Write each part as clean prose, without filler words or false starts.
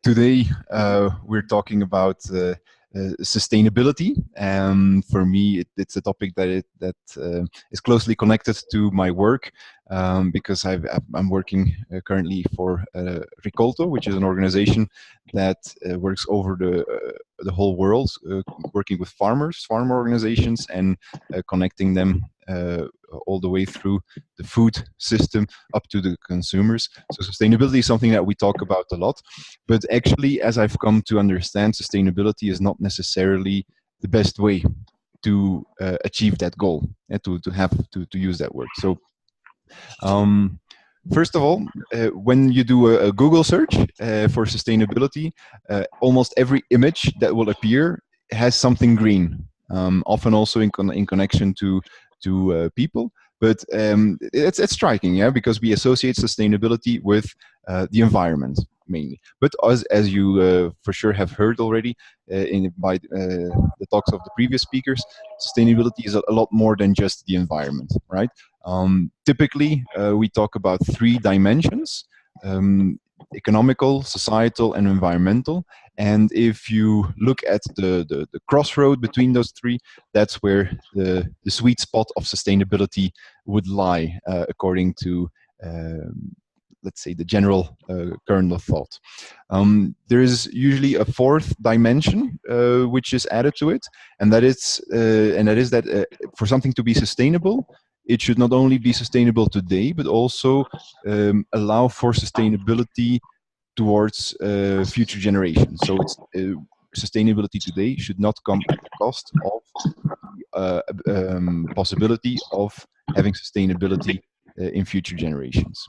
Today, we're talking about sustainability. For me, it's a topic that is closely connected to my work because I'm working currently for Ricolto, which is an organization that works over the whole world, working with farmers, farmer organizations, and connecting them all the way through the food system up to the consumers. So sustainability is something that we talk about a lot. But actually, as I've come to understand, sustainability is not necessarily the best way to achieve that goal, and to use that word. So, first of all, when you do a Google search for sustainability, almost every image that will appear has something green, often also in connection to people. But it's striking, yeah, because we associate sustainability with the environment mainly. But as you for sure have heard already by the talks of the previous speakers, sustainability is a lot more than just the environment, right? Typically, we talk about three dimensions: economical, societal, and environmental. And if you look at the crossroad between those three, that's where the sweet spot of sustainability would lie, according to let's say the general current of thought. There is usually a fourth dimension which is added to it, and that is that for something to be sustainable, it should not only be sustainable today, but also allow for sustainability towards future generations. So it's sustainability today should not come at the cost of possibility of having sustainability in future generations.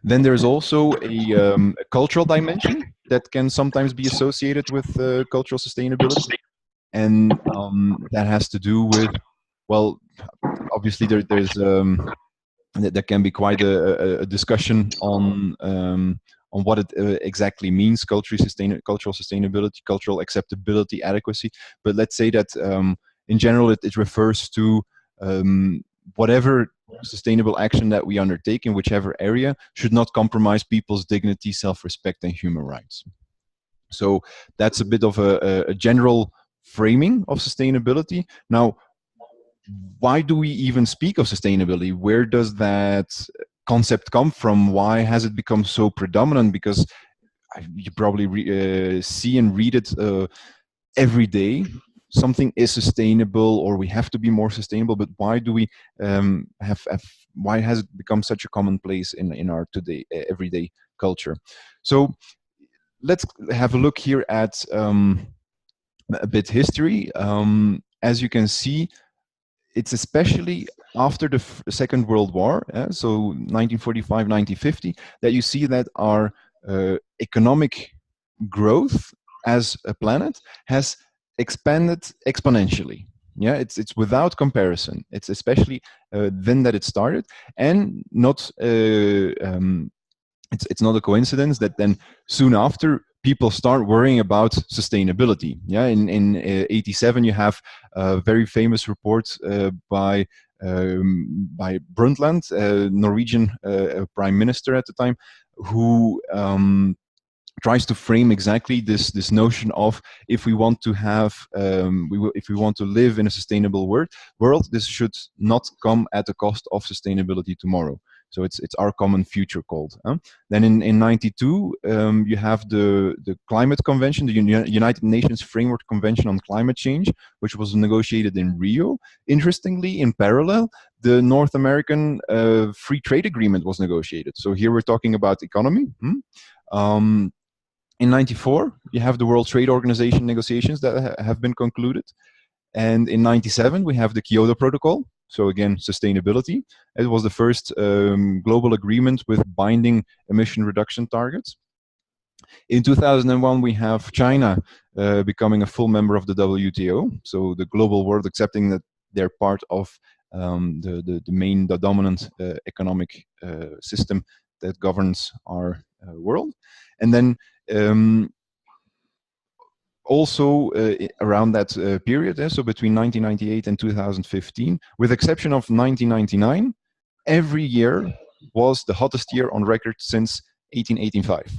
Then there's also a cultural dimension that can sometimes be associated with cultural sustainability, and that has to do with, well, obviously there can be quite a discussion on what it exactly means: cultural sustainability, cultural acceptability, adequacy. But let's say that in general it refers to whatever sustainable action that we undertake in whichever area should not compromise people's dignity, self-respect, and human rights. So that's a bit of a general framing of sustainability. Now, why do we even speak of sustainability? Where does that concept come from? Why has it become so predominant? Because you probably see and read it every day. Something is sustainable, or we have to be more sustainable. But why do we why has it become such a commonplace in our today everyday culture? So let's have a look here at a bit history. As you can see, it's especially after the Second World War, so 1945, 1950, that you see that our economic growth as a planet has expanded exponentially. Yeah, it's without comparison. It's especially then that it started, and not it's not a coincidence that then soon after people start worrying about sustainability. Yeah, in 87 you have a very famous report by Brundtland, Norwegian prime minister at the time, who tries to frame exactly this notion of, if we want to have if we want to live in a sustainable world, this should not come at the cost of sustainability tomorrow. So it's our common future called. Then in 92 you have the Climate Convention, the United Nations Framework Convention on Climate Change, which was negotiated in Rio. Interestingly, in parallel, the North American Free Trade Agreement was negotiated. So here we're talking about economy. In 94, you have the World Trade Organization negotiations that have been concluded. And in 97, we have the Kyoto Protocol. So again, sustainability. It was the first global agreement with binding emission reduction targets. In 2001, we have China becoming a full member of the WTO. So the global world accepting that they're part of the dominant economic system that governs our world. And then also around that period, so between 1998 and 2015, with exception of 1999, every year was the hottest year on record since 1885.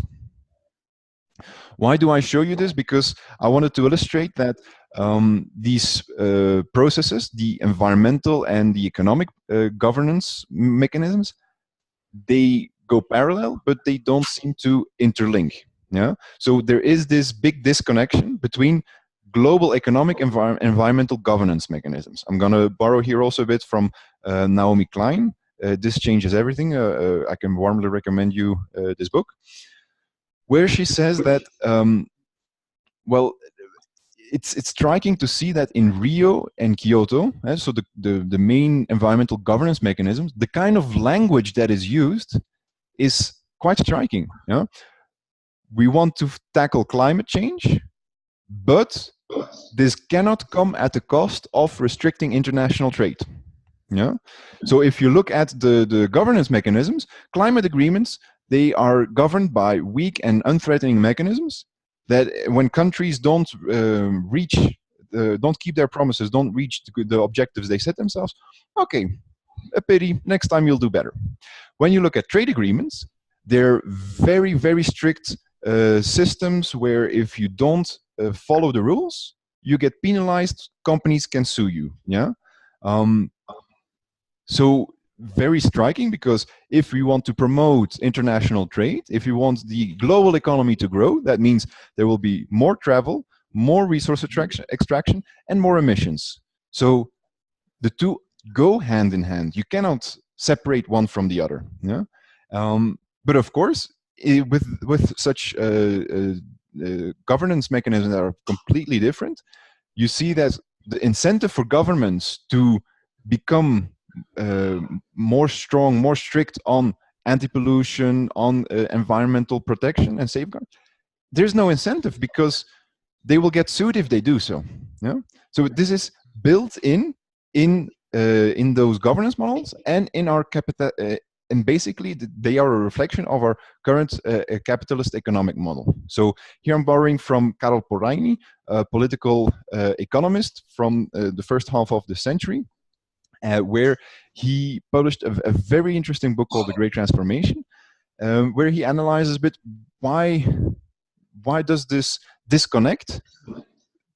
Why do I show you this? Because I wanted to illustrate that these processes, the environmental and the economic governance mechanisms, they go parallel, but they don't seem to interlink. Yeah. So there is this big disconnection between global economic environmental governance mechanisms. I'm going to borrow here also a bit from Naomi Klein. This Changes Everything. I can warmly recommend you this book, where she says that, well, it's striking to see that in Rio and Kyoto, so the main environmental governance mechanisms, the kind of language that is used is quite striking. Yeah? We want to tackle climate change, but this cannot come at the cost of restricting international trade. Yeah. So if you look at the governance mechanisms, climate agreements, they are governed by weak and unthreatening mechanisms that when countries don't don't keep their promises, don't reach the objectives they set themselves, okay, a pity, next time you'll do better. When you look at trade agreements, they're very, very strict systems where if you don't follow the rules, you get penalized, companies can sue you. Yeah. So very striking, because if we want to promote international trade, if we want the global economy to grow, that means there will be more travel, more resource extraction, and more emissions. So the two go hand in hand. You cannot separate one from the other. Yeah? But of course, with such governance mechanisms that are completely different, you see that the incentive for governments to become more strong, more strict on anti-pollution, on environmental protection and safeguard, there's no incentive, because they will get sued if they do so. Yeah? So this is built in those governance models and in our capital. And basically, they are a reflection of our current capitalist economic model. So here I'm borrowing from Karol Porajny, a political economist from the first half of the century, where he published a very interesting book called The Great Transformation, where he analyzes a bit why does this disconnect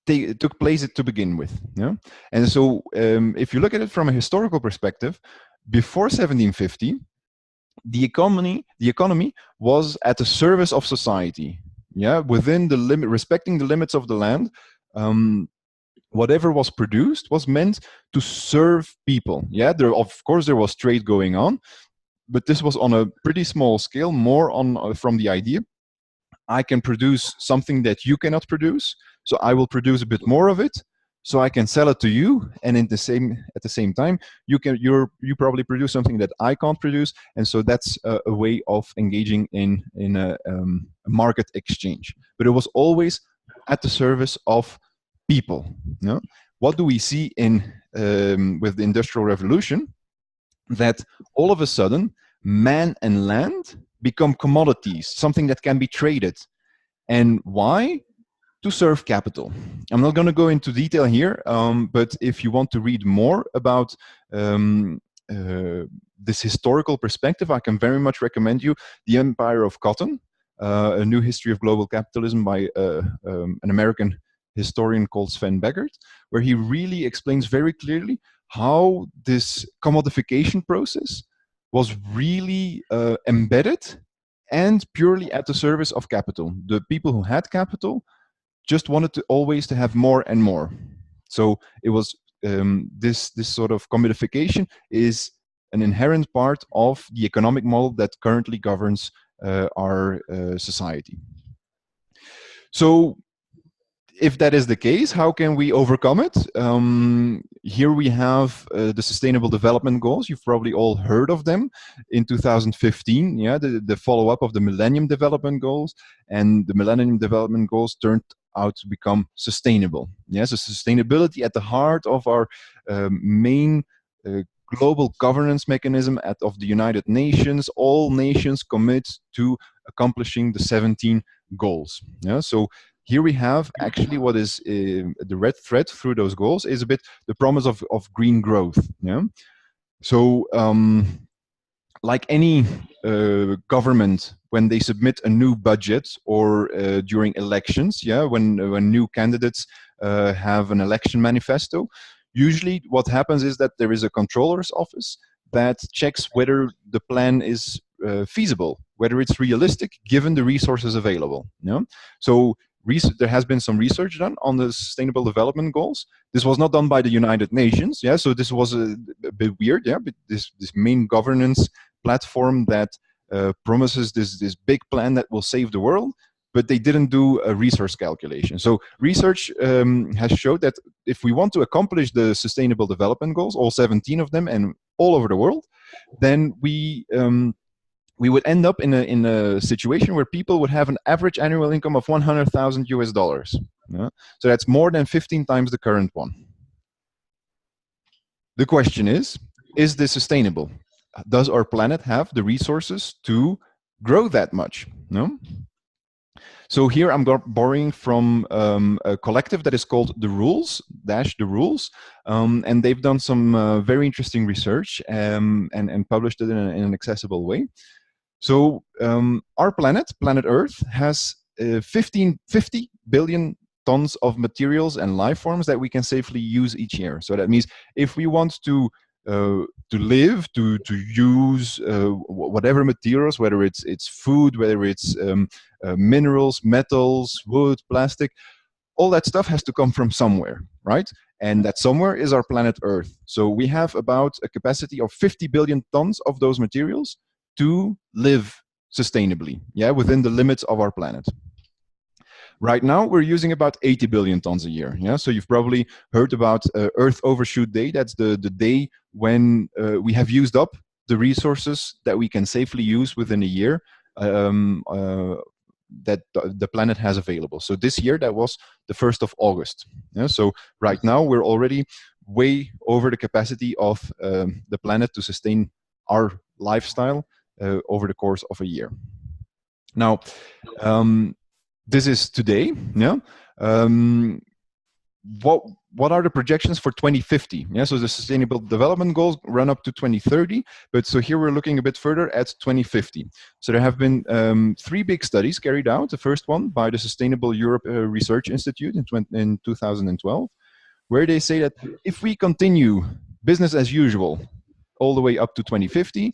took place to begin with. Yeah? And so if you look at it from a historical perspective, before 1750, the economy was at the service of society. Yeah, within the limit, respecting the limits of the land. Whatever was produced was meant to serve people. Yeah, of course there was trade going on, but this was on a pretty small scale, more on from the idea, I can produce something that you cannot produce, so I will produce a bit more of it, so I can sell it to you, and at the same time, you probably produce something that I can't produce, and so that's a way of engaging in a market exchange. But it was always at the service of people. You know? What do we see in with the Industrial Revolution? That all of a sudden, man and land become commodities, something that can be traded. And why? To serve capital. I'm not going to go into detail here, but if you want to read more about this historical perspective, I can very much recommend you The Empire of Cotton, A New History of Global Capitalism by an American historian called Sven Beckert, where he really explains very clearly how this commodification process was really embedded and purely at the service of capital. The people who had capital just wanted to always to have more and more. So it was this sort of commodification is an inherent part of the economic model that currently governs our society. So if that is the case, how can we overcome it? Here we have the Sustainable Development Goals. You've probably all heard of them. In 2015, yeah, the follow-up of the Millennium Development Goals, and the Millennium Development Goals turned out to become sustainable. Yeah, so sustainability at the heart of our main global governance mechanism of the United Nations. All nations commit to accomplishing the 17 goals. Yeah, so here we have actually what is the red thread through those goals is a bit the promise of green growth. Yeah. So like any government, when they submit a new budget or during elections, yeah, when new candidates have an election manifesto, usually what happens is that there is a controller's office that checks whether the plan is feasible, whether it's realistic given the resources available. You know? So there has been some research done on the Sustainable Development Goals. This was not done by the United Nations, yeah. So this was a bit weird, yeah. But this main governance platform that promises this big plan that will save the world, but they didn't do a resource calculation. So research has showed that if we want to accomplish the Sustainable Development Goals, all 17 of them, and all over the world, then we would end up in a situation where people would have an average annual income of 100,000 US dollars. Yeah? So that's more than 15 times the current one. The question is this sustainable? Does our planet have the resources to grow that much? No? So here I'm borrowing from a collective that is called The Rules, The Rules, and they've done some very interesting research and published it in an accessible way. So our planet Earth, has 50 billion tons of materials and life forms that we can safely use each year. So that means if we want to live, to use whatever materials, whether it's food, whether it's minerals, metals, wood, plastic, all that stuff has to come from somewhere, right? And that somewhere is our planet Earth. So we have about a capacity of 50 billion tons of those materials to live sustainably, yeah, within the limits of our planet. Right now, we're using about 80 billion tons a year. Yeah, so you've probably heard about Earth Overshoot Day. That's the day when we have used up the resources that we can safely use within a year that the planet has available. So this year, that was the 1st of August. Yeah, so right now, we're already way over the capacity of the planet to sustain our lifestyle over the course of a year. Now, this is today. Yeah. What are the projections for 2050? Yeah. So the Sustainable Development Goals run up to 2030, but so here we're looking a bit further at 2050. So there have been 3 big studies carried out. The first one by the Sustainable Europe Research Institute in 2012, where they say that if we continue business as usual all the way up to 2050,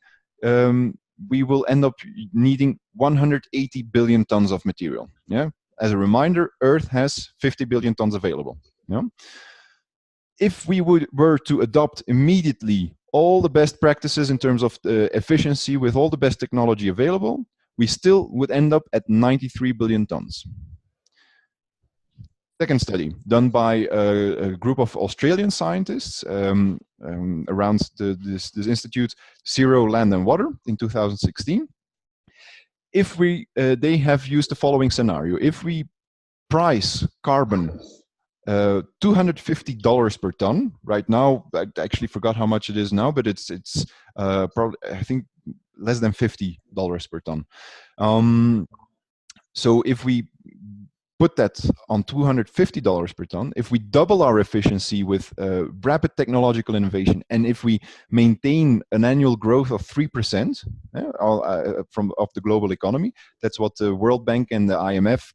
we will end up needing 180 billion tons of material. Yeah. As a reminder, Earth has 50 billion tons available. Yeah. If we were to adopt immediately all the best practices in terms of efficiency with all the best technology available, we still would end up at 93 billion tons. Second study done by a group of Australian scientists around this institute, Zero Land and Water, in 2016. If they have used the following scenario: if we price carbon $250 per ton right now, I actually forgot how much it is now, but it's probably, I think, less than $50 per ton. So if we put that on $250 per ton, if we double our efficiency with rapid technological innovation, and if we maintain an annual growth of 3% of the global economy, that's what the World Bank and the IMF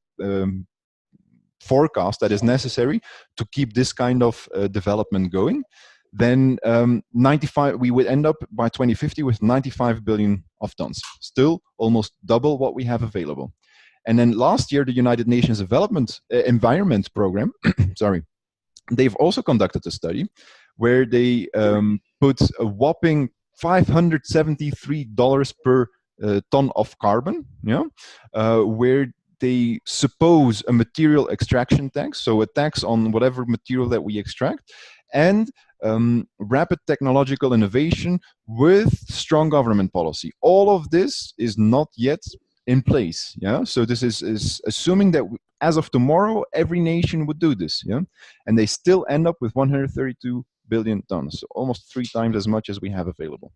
forecast that is necessary to keep this kind of development going, then we would end up by 2050 with 95 billion of tons, still almost double what we have available. And then last year, the United Nations Environment Program, sorry, they've also conducted a study where they put a whopping $573 per ton of carbon, yeah, where they suppose a material extraction tax, so a tax on whatever material that we extract, and rapid technological innovation with strong government policy. All of this is not yet in place. Yeah, so this is assuming that as of tomorrow, every nation would do this. Yeah, and they still end up with 132 billion tons, so almost 3 times as much as we have available.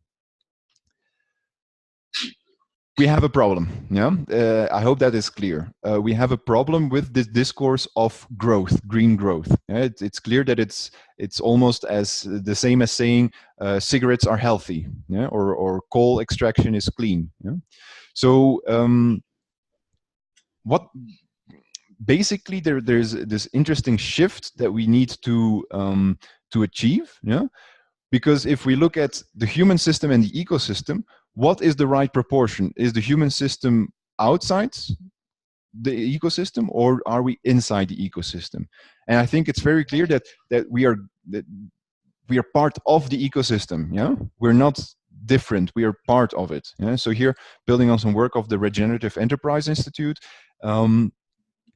we have a problem. Yeah, I hope that is clear. We have a problem with this discourse of growth, green growth. Yeah, it's clear that it's almost as the same as saying cigarettes are healthy, yeah, or coal extraction is clean. Yeah? So what basically there's this interesting shift that we need to achieve. Yeah, because if we look at the human system and the ecosystem, what is the right proportion? Is the human system outside the ecosystem, or are we inside the ecosystem? And I think it's very clear that we are part of the ecosystem. Yeah, we're not different. We are part of it. Yeah? So here, building on some work of the Regenerative Enterprise Institute.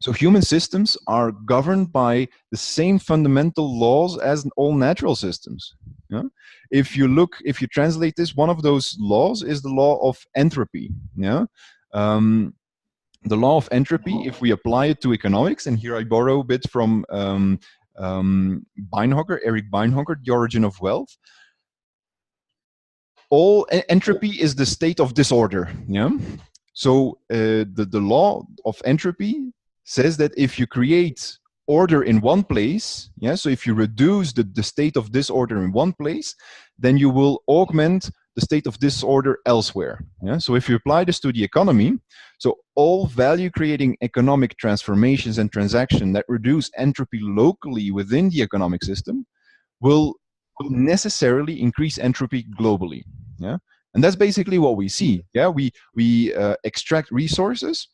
So human systems are governed by the same fundamental laws as all natural systems. Yeah? If you translate this, one of those laws is the law of entropy. Yeah. The law of entropy, if we apply it to economics, and here I borrow a bit from Eric Beinhocker, The Origin of Wealth. All entropy is the state of disorder. Yeah. So the law of entropy says that if you create order in one place, yeah, so if you reduce the state of disorder in one place, then you will augment the state of disorder elsewhere. Yeah? So if you apply this to the economy, so all value-creating economic transformations and transactions that reduce entropy locally within the economic system will necessarily increase entropy globally. Yeah? And that's basically what we see. Yeah, we extract resources,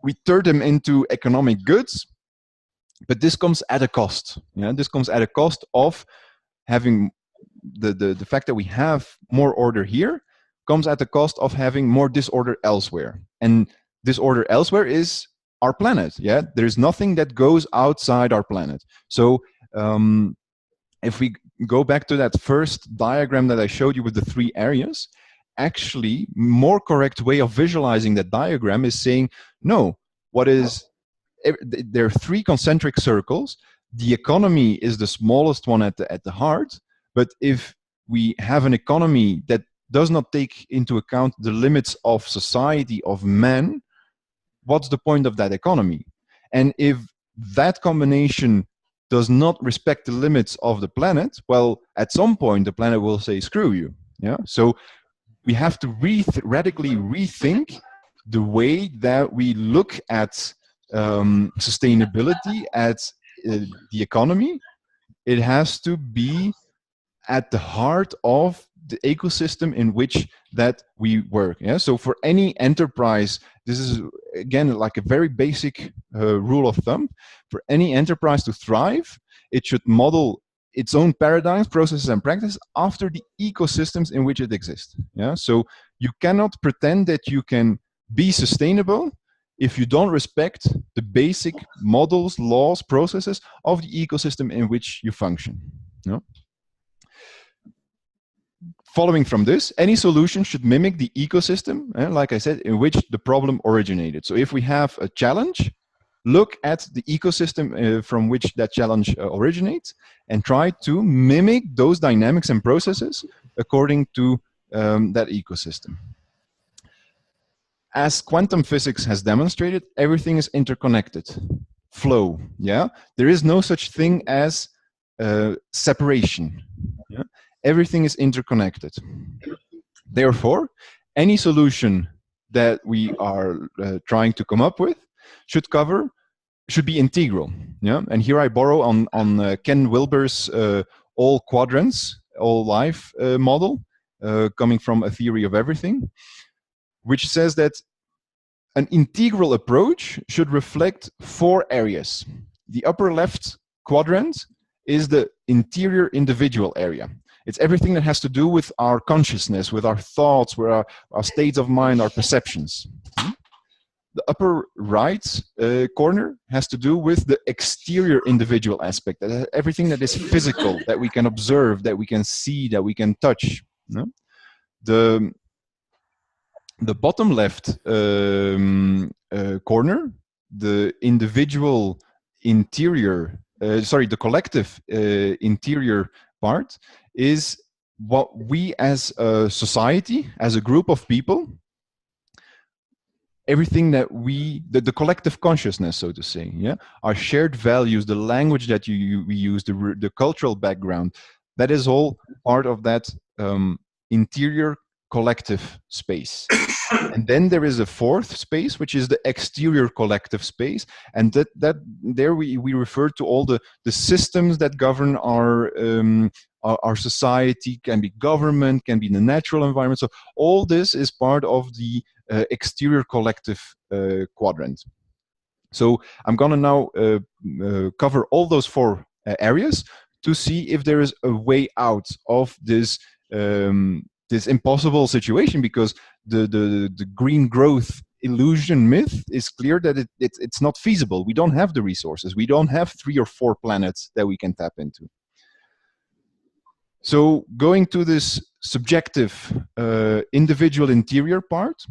we turn them into economic goods, but this comes at a cost. Yeah, this comes at a cost of having the fact that we have more order here comes at the cost of having more disorder elsewhere. And disorder elsewhere is our planet. Yeah, there's nothing that goes outside our planet. So if we go back to that first diagram that I showed you with the 3 areas, actually, more correct way of visualizing that diagram is saying, no, there are 3 concentric circles. The economy is the smallest one at the heart, but if we have an economy that does not take into account the limits of society, of man, what's the point of that economy? And if that combination does not respect the limits of the planet, well, at some point the planet will say, screw you. Yeah. So we have to radically rethink the way that we look at sustainability, at the economy. It has to be at the heart of the ecosystem in which that we work. Yeah. So for any enterprise, this is again like a very basic rule of thumb. For any enterprise to thrive, it should model its own paradigms, processes, and practices after the ecosystems in which it exists. Yeah. So you cannot pretend that you can be sustainable if you don't respect the basic models, laws, processes of the ecosystem in which you function. No? Following from this, any solution should mimic the ecosystem, like I said, in which the problem originated. So if we have a challenge, look at the ecosystem from which that challenge originates and try to mimic those dynamics and processes according to that ecosystem. As quantum physics has demonstrated, everything is interconnected. Flow, yeah? There is no such thing as separation. Yeah? Everything is interconnected. Therefore, any solution that we are trying to come up with should be integral. Yeah? And here I borrow on Ken Wilber's all quadrants, all life model, coming from a theory of everything, which says that an integral approach should reflect 4 areas. The upper left quadrant is the interior individual area. It's everything that has to do with our consciousness, with our thoughts, with our states of mind, our perceptions. The upper right corner has to do with the exterior individual aspect, everything that is physical, that we can observe, that we can see, that we can touch. The bottom left corner, the individual interior, the collective interior part, is what we as a society, as a group of people, everything that the collective consciousness, so to say, yeah, our shared values, the language that we use, the cultural background, that is all part of that interior collective space. And then there is a fourth space, which is the exterior collective space, and that there we refer to all the systems that govern our society. Can be government, can be the natural environment. So all this is part of the exterior collective quadrant. So I'm going to now cover all those four areas to see if there is a way out of this this impossible situation, because the green growth illusion myth is clear that it's not feasible. We don't have the resources. We don't have 3 or 4 planets that we can tap into. So going to this subjective individual interior part,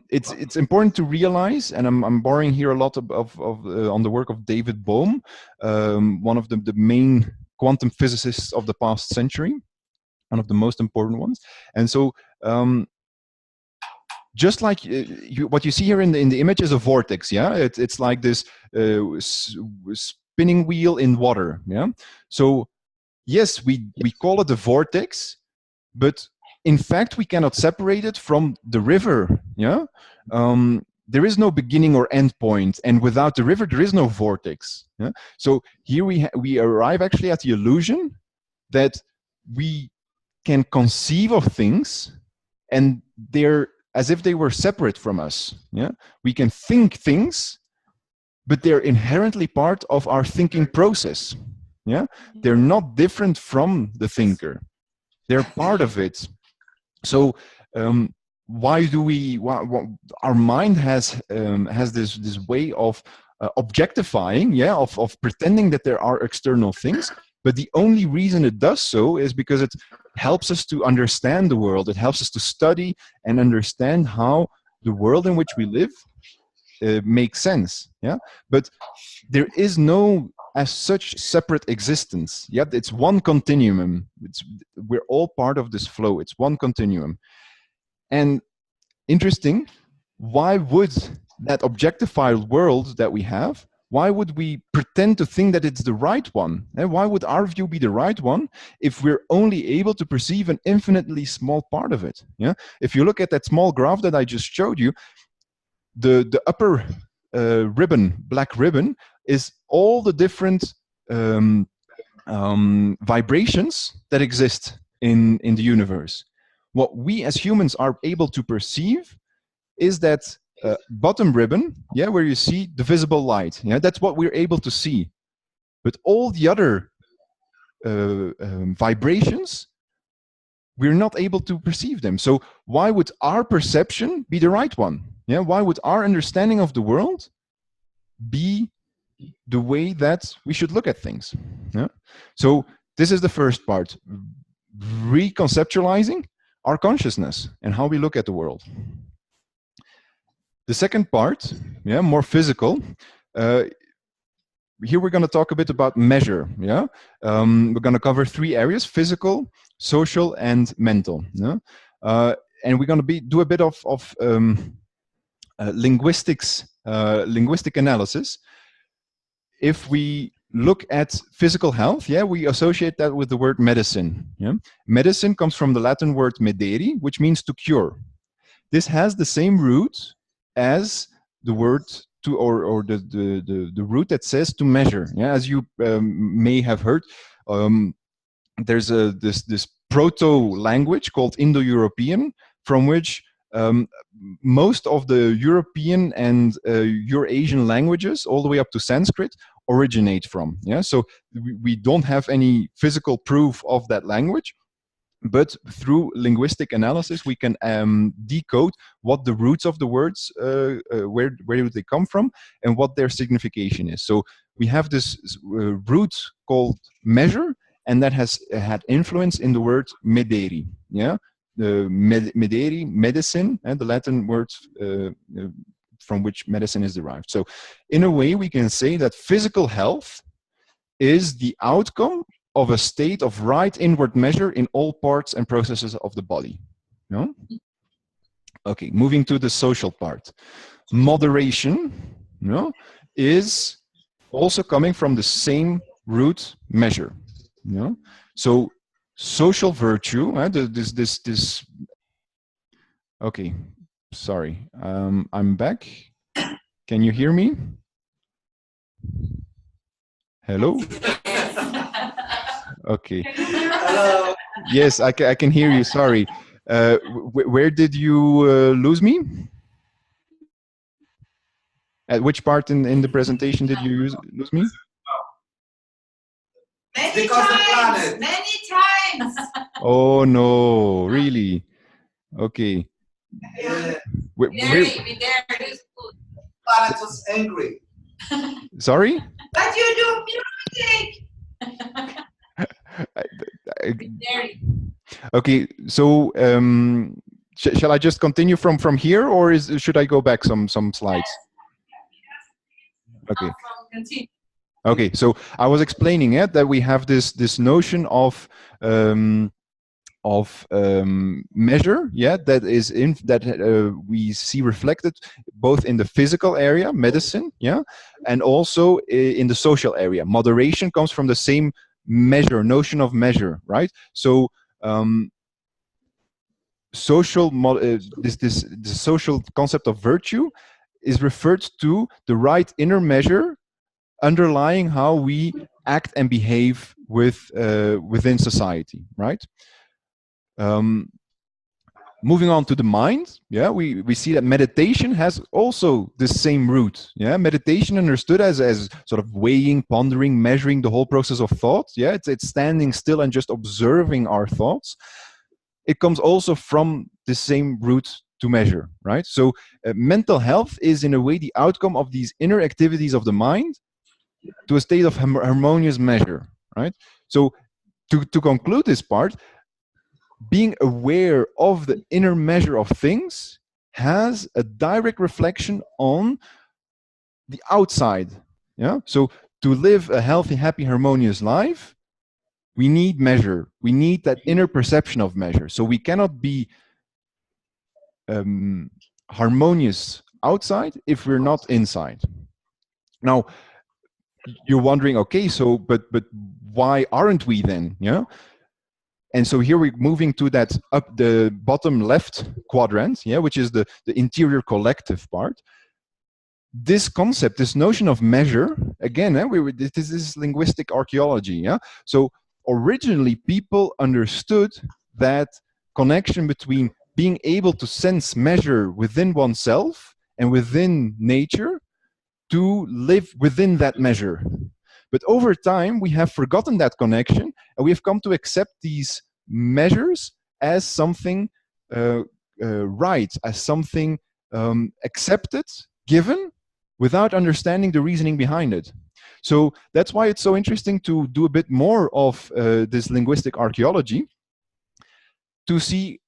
it's important to realize, and I'm borrowing here a lot of on the work of David Bohm, one of the main quantum physicists of the past century, one of the most important ones. And so just like what you see here in the image is a vortex, yeah, it's like this spinning wheel in water, yeah. So yes, we call it a vortex, but in fact we cannot separate it from the river, yeah. There is no beginning or end point, and without the river there is no vortex, yeah? So here we arrive actually at the illusion that we can conceive of things and they're as if they were separate from us, yeah. We can think things, but they're inherently part of our thinking process, yeah. They're not different from the thinker, they're part of it. So why do our mind has this way of objectifying, yeah, of pretending that there are external things, but the only reason it does so is because it helps us to understand the world. It helps us to study and understand how the world in which we live makes sense, yeah. But there is no as such separate existence, yeah. It's one continuum. We're all part of this flow. It's one continuum. And interesting, why would that objectified world that we have, why would we pretend to think that it's the right one? And why would our view be the right one if we're only able to perceive an infinitely small part of it? Yeah. If you look at that small graph that I just showed you, the upper ribbon, black ribbon, is all the different vibrations that exist in the universe. What we as humans are able to perceive is that bottom ribbon, yeah, where you see the visible light. Yeah, that's what we're able to see. But all the other vibrations, we're not able to perceive them. So why would our perception be the right one? Yeah, why would our understanding of the world be the way that we should look at things? Yeah. So this is the first part, reconceptualizing our consciousness and how we look at the world. The second part, yeah, more physical. Here we're going to talk a bit about measure. Yeah, we're going to cover 3 areas: physical, social, and mental. Yeah? And we're going to do a bit of linguistics, linguistic analysis. If we look at physical health, yeah, we associate that with the word medicine. Yeah? Medicine comes from the Latin word medere, which means to cure. This has the same root as the word to, or the root that says to measure. Yeah, as you may have heard, there's this proto language called Indo-European, from which most of the European and Eurasian languages, all the way up to Sanskrit, originate from. Yeah, so we don't have any physical proof of that language, but through linguistic analysis, we can decode what the roots of the words, where do they come from, and what their signification is. So we have this root called measure, and that has had influence in the word medere. Yeah, medere, medicine, and the Latin word from which medicine is derived. So in a way, we can say that physical health is the outcome of a state of right inward measure in all parts and processes of the body. No? Okay, moving to the social part. Moderation, you know, is also coming from the same root measure. You know? So social virtue, this. Okay, sorry. I'm back. Can you hear me? Hello? Okay. Hello. Yes, I can hear you. Sorry. Where did you lose me? At which part in the presentation did you lose me? Many times. Many times. Oh no, really? Okay. Yeah. Where, The planet was angry. sorry? But you do music. Okay, so shall I just continue from here, or should I go back some slides? Okay. Okay, so I was explaining it that we have this notion of measure, yeah, that is we see reflected both in the physical area, medicine, yeah, and also in the social area. Moderation comes from the same measure, notion of measure, right? So this social concept of virtue is referred to the right inner measure underlying how we act and behave within society, right? Moving on to the mind, yeah, we see that meditation has also the same root. Yeah, meditation understood as sort of weighing, pondering, measuring the whole process of thought. Yeah, it's standing still and just observing our thoughts. It comes also from the same root to measure, right? So mental health is in a way the outcome of these inner activities of the mind to a state of harmonious measure, right? So to conclude this part, being aware of the inner measure of things has a direct reflection on the outside. Yeah. So to live a healthy, happy, harmonious life, we need measure. We need that inner perception of measure. So we cannot be harmonious outside if we're not inside. Now, you're wondering, okay, so but why aren't we then? Yeah. And so here we're moving to that up the bottom left quadrant, yeah, which is the interior collective part. This concept, this notion of measure, again, this is linguistic archaeology, yeah. So originally, people understood that connection between being able to sense measure within oneself and within nature to live within that measure. But over time, we have forgotten that connection, and we have come to accept these measures as something right, as something accepted, given, without understanding the reasoning behind it. So that's why it's so interesting to do a bit more of this linguistic archaeology to see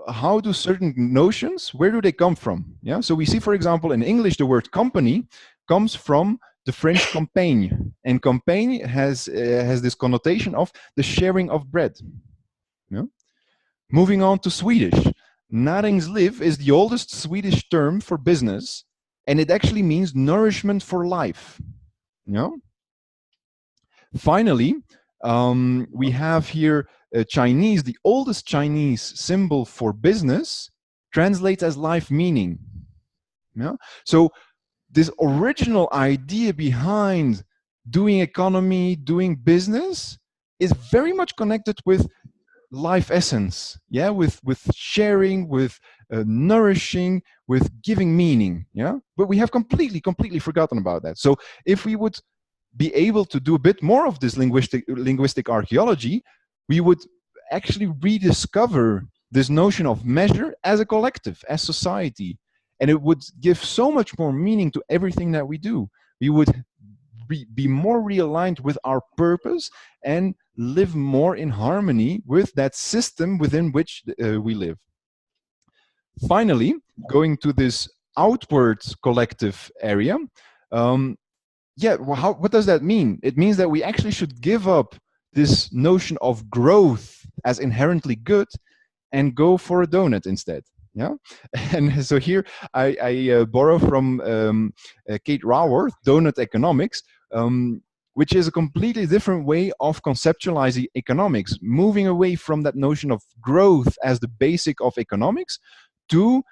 how do certain notions, where do they come from? Yeah. So we see, for example, in English, the word company comes from the French compagne, and compagne has this connotation of the sharing of bread. Yeah? Moving on to Swedish, näringsliv is the oldest Swedish term for business, and it actually means nourishment for life. Yeah? Finally, we have here Chinese, the oldest Chinese symbol for business translates as life meaning. Yeah? So this original idea behind doing economy, doing business is very much connected with life essence, yeah, with sharing, with nourishing, with giving meaning, yeah. But we have completely forgotten about that. So if we would be able to do a bit more of this linguistic archaeology, we would actually rediscover this notion of measure as a collective, as society, and it would give so much more meaning to everything that we do. We would be more realigned with our purpose and live more in harmony with that system within which we live. Finally, going to this outward collective area, yeah, well, what does that mean? It means that we actually should give up this notion of growth as inherently good and go for a donut instead. Yeah, and so here I borrow from Kate Raworth, Doughnut Economics, which is a completely different way of conceptualizing economics, moving away from that notion of growth as the basic of economics to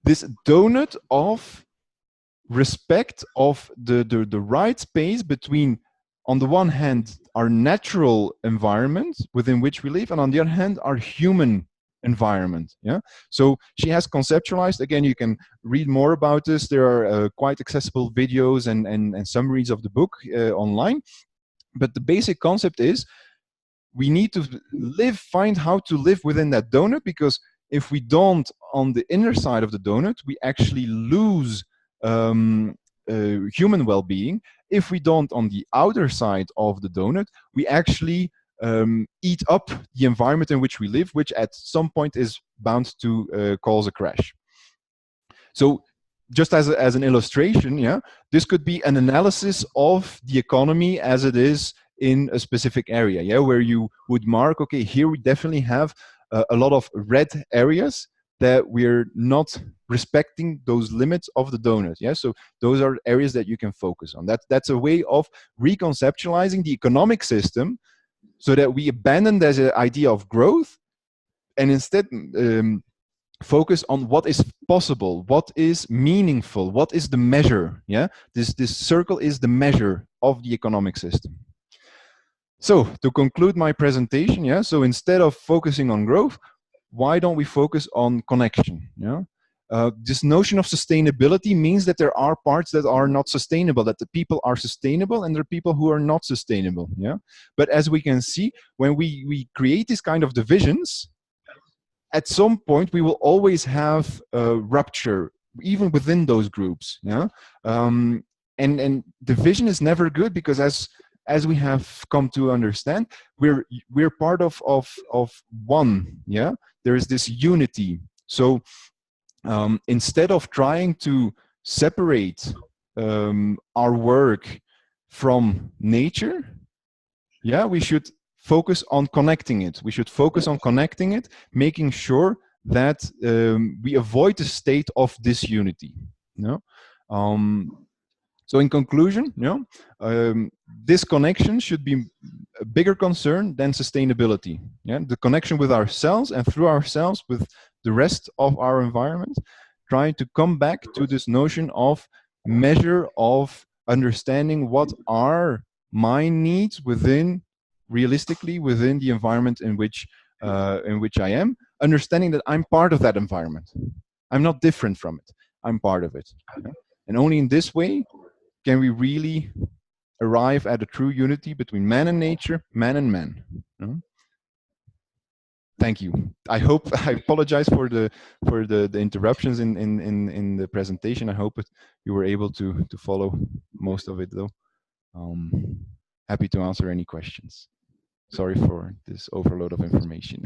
this donut of respect of the right space between, on the one hand, our natural environment within which we live, and on the other hand, our human environment. Yeah. So she has conceptualized, again, you can read more about this. There are quite accessible videos and summaries of the book online. But the basic concept is we need to find how to live within that donut, because if we don't on the inner side of the donut, we actually lose human well-being. If we don't on the outer side of the donut, we actually eat up the environment in which we live, which at some point is bound to cause a crash. So just as an illustration, yeah, this could be an analysis of the economy as it is in a specific area, yeah, where you would mark, okay, here we definitely have a lot of red areas that we're not respecting those limits of the donut. Yeah, so those are areas that you can focus on. That's a way of reconceptualizing the economic system, so that we abandon this idea of growth and instead focus on what is possible, what is meaningful, what is the measure. Yeah, this circle is the measure of the economic system. So to conclude my presentation, yeah, so instead of focusing on growth, why don't we focus on connection? Yeah, this notion of sustainability means that there are parts that are not sustainable, that the people are sustainable and there are people who are not sustainable. Yeah, but as we can see, when we create these kind of divisions, at some point we will always have a rupture even within those groups. Yeah, and division is never good, because as we have come to understand, we're part of one. Yeah, there is this unity. So instead of trying to separate our work from nature, yeah, we should focus on connecting it. We should focus on connecting it, making sure that we avoid the state of disunity. You know? So in conclusion, this connection should be a bigger concern than sustainability. Yeah, the connection with ourselves and through ourselves with the rest of our environment, trying to come back to this notion of measure of understanding what are my needs realistically within the environment in which I am, understanding that I'm part of that environment. I'm not different from it. I'm part of it. Yeah? And only in this way can we really arrive at a true unity between man and nature, man and man. Thank you. I hope, I apologize for the interruptions in the presentation. I hope you were able to follow most of it though. Happy to answer any questions. Sorry for this overload of information.